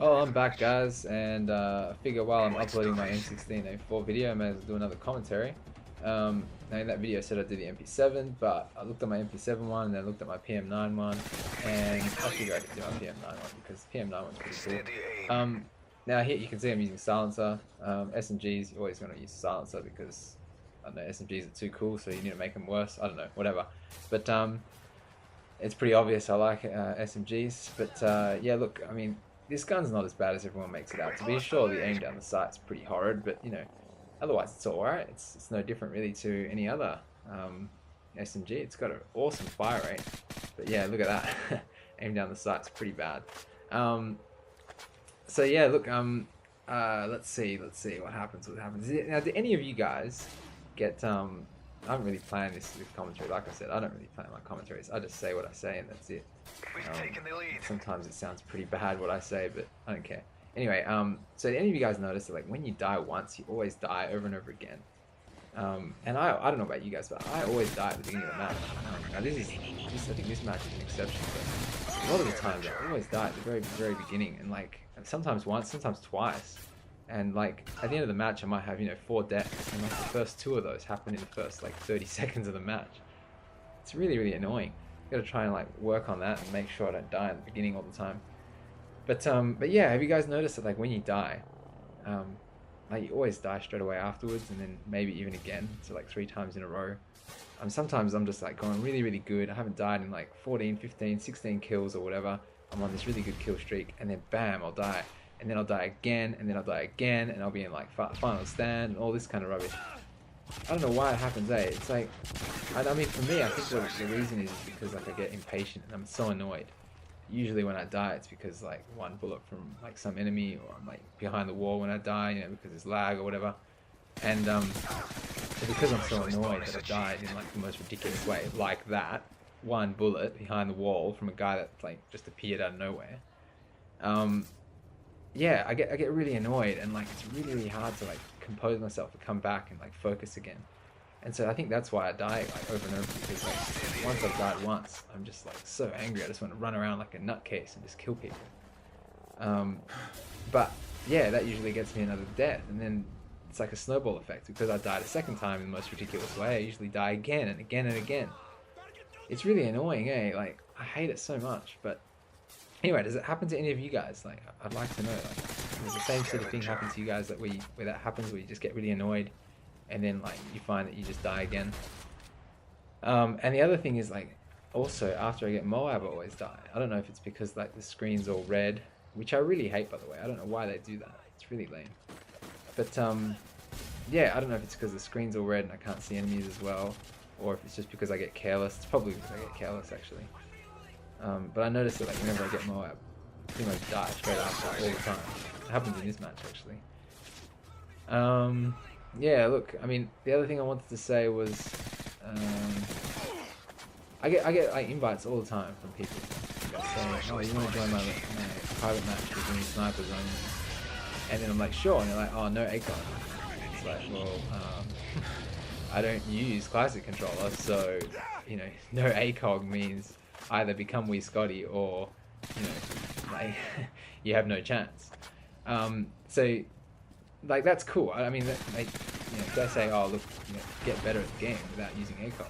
Oh, I'm back, guys, and I figure while I'm uploading my M16A4 video, I may as well do another commentary. Now in that video I said I did the MP7, but I looked at my MP7 one, and then looked at my PM-9 one, and I figured I could do my PM-9 one, because the PM-9 one's pretty cool. Now here you can see I'm using silencer. SMGs, you're always going to use silencer, because, I don't know, SMGs are too cool, so you need to make them worse. I don't know, whatever. But it's pretty obvious I like SMGs, but yeah, look, I mean, this gun's not as bad as everyone makes it out to be. Sure, the aim down the sight's pretty horrid, but you know, otherwise it's alright. It's no different really to any other SMG. It's got an awesome fire rate, but yeah, look at that. Aim down the sight's pretty bad. So yeah, look, let's see what happens. Now, do any of you guys get I haven't really planned this commentary. Like I said, I don't really plan my commentaries. I just say what I say and that's it. Sometimes it sounds pretty bad what I say, but I don't care. Anyway, so did any of you guys notice that like when you die once, you always die over and over again? And I don't know about you guys, but I always die at the beginning of the match. Now I think this match is an exception, but a lot of the times I always die at the very beginning, and like sometimes once, sometimes twice. And like at the end of the match I might have, you know, 4 deaths, and like the first 2 of those happen in the first like 30 seconds of the match. It's really annoying. Gotta try and like work on that and make sure I don't die at the beginning all the time. But yeah, have you guys noticed that like when you die, like you always die straight away afterwards, and then maybe even again, so like 3 times in a row. Sometimes I'm just like going really good. I haven't died in like 14, 15, 16 kills or whatever. I'm on this really good kill streak, and then bam, I'll die. And then I'll die again, and then I'll die again, and I'll be in like final stand and all this kind of rubbish. I don't know why it happens, eh? It's like, I mean, for me, I think what the reason is because like I get impatient and I'm so annoyed. Usually when I die, it's because like one bullet from like some enemy, or I'm like behind the wall when I die, you know, because there's lag or whatever. And so because I'm so annoyed that I died in like the most ridiculous way, like that, one bullet behind the wall from a guy that like just appeared out of nowhere. Yeah, I get really annoyed, and like it's really hard to like compose myself and come back and like focus again. And so I think that's why I die like over and over, because like once I've died once, I'm just like so angry. I just want to run around like a nutcase and just kill people. But yeah, that usually gets me another death, and then it's like a snowball effect, because I died a second time in the most ridiculous way. I usually die again and again and again. It's really annoying, eh? Like I hate it so much, but. Anyway, does it happen to any of you guys? Like, I'd like to know. Like, does the same sort of thing happen to you guys, that where that happens, where you just get really annoyed, and then like you find that you just die again? And the other thing is like, also after I get m.o.a.b, I always die. I don't know if it's because like the screen's all red, which I really hate, by the way. I don't know why they do that. It's really lame. But yeah, I don't know if it's because the screen's all red and I can't see enemies as well, or if it's just because I get careless. It's probably because I get careless, actually. But I noticed that like whenever I get m.o.a.b, I pretty much die straight after all the time. It happens in this match, actually. Yeah, look, I mean, the other thing I wanted to say was, I get like invites all the time from people saying, oh, you want to join my private match with me snipers only? And then I'm like, sure, and they're like, oh, no ACOG. It's like, well, I don't use classic controller, so, you know, no ACOG means either become Wii or, you know, like you have no chance. So like that's cool. I mean, like, you know, if they say, oh look, you know, get better at the game without using ACOG,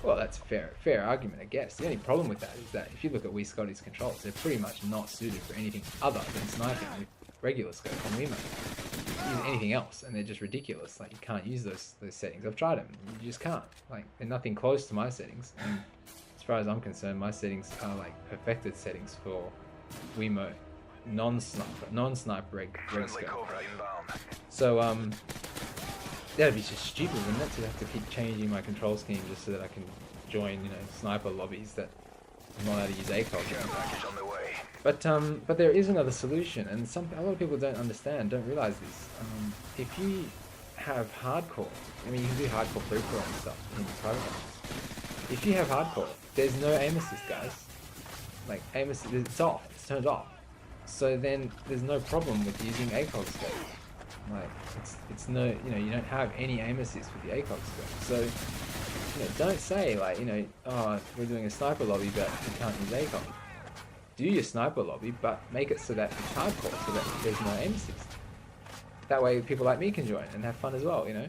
well, that's a fair argument, I guess. The only problem with that is that if you look at Wii controls, they're pretty much not suited for anything other than sniping with regular scope on Wii MOAB. Use anything else, and they're just ridiculous. Like you can't use those settings. I've tried them. You just can't. Like they're nothing close to my settings. And as far as I'm concerned, my settings are like perfected settings for Wii MOAB, non-sniper reg scope. So that'd be just stupid, wouldn't it, to have to keep changing my control scheme just so that I can join, you know, sniper lobbies that I'm not allowed to use ACOG. But there is another solution, and a lot of people don't realize this. If you have hardcore, I mean, you can do hardcore free-for-all and stuff in private matches. If you have hardcore, there's no aim assist, guys. Like aim assist, it's off, it's turned off. So then there's no problem with using ACOG scope. Like it's no, you know, you don't have any aim assist with the ACOG scope. So, you know, don't say like, you know, oh, we're doing a sniper lobby but we can't use ACOG. do your sniper lobby, but make it so that it's hardcore, so that there's no aim assist. That way people like me can join and have fun as well, you know?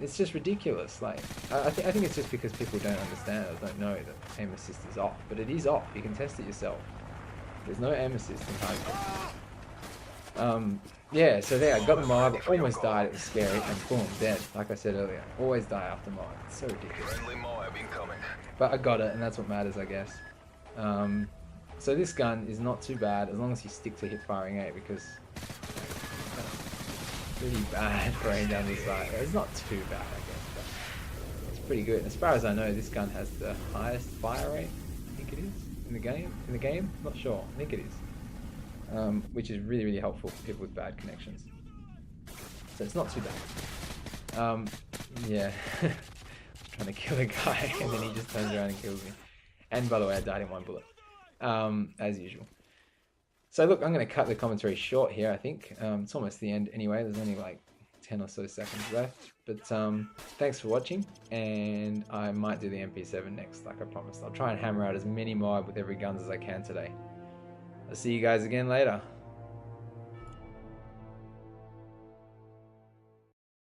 It's just ridiculous. Like, I think it's just because people don't understand or don't know that aim assist is off, but it is off. You can test it yourself. There's no aim assist in hardcore. Yeah, so there, I got the m.o.a.b, almost died, it was scary, and boom, dead. Like I said earlier, always die after m.o.a.b. It's so ridiculous. But I got it, and that's what matters, I guess. So this gun is not too bad as long as you stick to hip firing 8, because it's pretty bad for aim down the sight. It's not too bad, I guess, but it's pretty good. As far as I know, this gun has the highest fire rate, I think it is, in the game. Not sure, I think it is. Which is really, really helpful for people with bad connections. So it's not too bad. Yeah. Trying to kill a guy and then he just turns around and kills me. And by the way, I died in one bullet. As usual. So look, I'm going to cut the commentary short here, I think. It's almost the end anyway. There's only like 10 or so seconds left. But thanks for watching. And I might do the MP7 next, like I promised. I'll try and hammer out as many m.o.a.b with every guns as I can today. I'll see you guys again later.